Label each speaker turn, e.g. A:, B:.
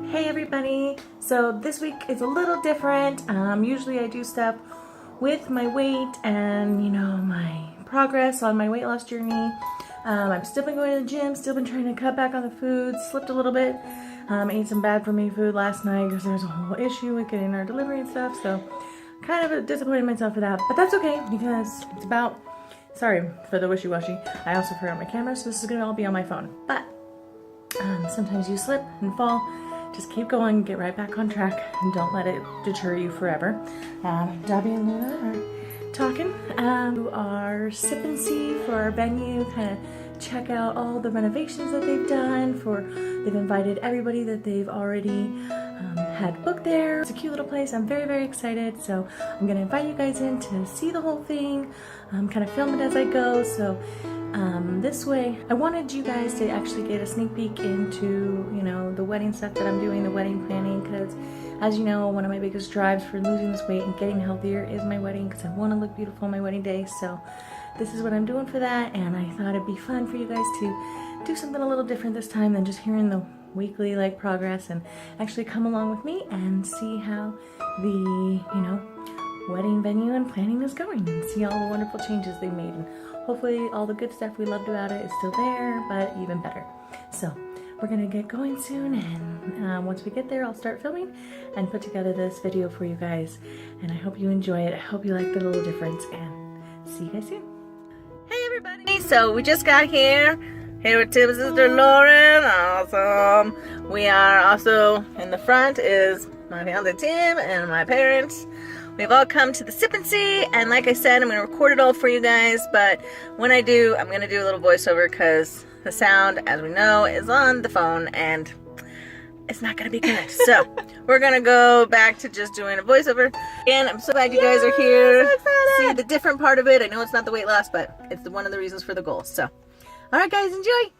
A: Hey everybody! So this week is a little different. Usually I do stuff with my weight and my progress on my weight loss journey. I've still been going to the gym, still been trying to cut back on the food, slipped a little bit. Ate some bad for me food last night because there was a whole issue with getting our delivery and stuff, so kind of disappointed myself for that, but that's okay because it's about, sorry for the wishy-washy, I also forgot my camera, so this is going to all be on my phone, but sometimes you slip and fall. Just keep going, get right back on track, and don't let it deter you forever. Dobby and Luna are talking. We are Sip and See for our venue, kind of check out all the renovations that they've done. They've invited everybody that they've already had booked there. It's a cute little place. I'm very, very excited. So I'm gonna invite you guys in to see the whole thing, kind of film it as I go. So this way, I wanted you guys to actually get a sneak peek into, the wedding stuff that I'm doing, the wedding planning, because as you know, one of my biggest drives for losing this weight and getting healthier is my wedding, because I want to look beautiful on my wedding day. So this is what I'm doing for that, and I thought it'd be fun for you guys to do something a little different this time than just hearing the weekly progress, and actually come along with me and see how the wedding venue and planning is going, and see all the wonderful changes they made, and hopefully all the good stuff we loved about it is still there, but even better. So we're gonna get going soon, and once we get there, I'll start filming and put together this video for you guys, and I hope you enjoy it. I hope you like the little difference, and see you guys soon. Hey everybody, so we just got here with Tim's sister Lauren. Awesome. We are also in the front is my fiance Tim and my parents. We've all come to the Sip and See, and like I said, I'm going to record it all for you guys, but when I do, I'm going to do a little voiceover because the sound, as we know, is on the phone, and it's not going to be good. So we're going to go back to just doing a voiceover. And I'm so glad you guys are here. So see the different part of it. I know it's not the weight loss, but it's one of the reasons for the goal. So, all right, guys, enjoy.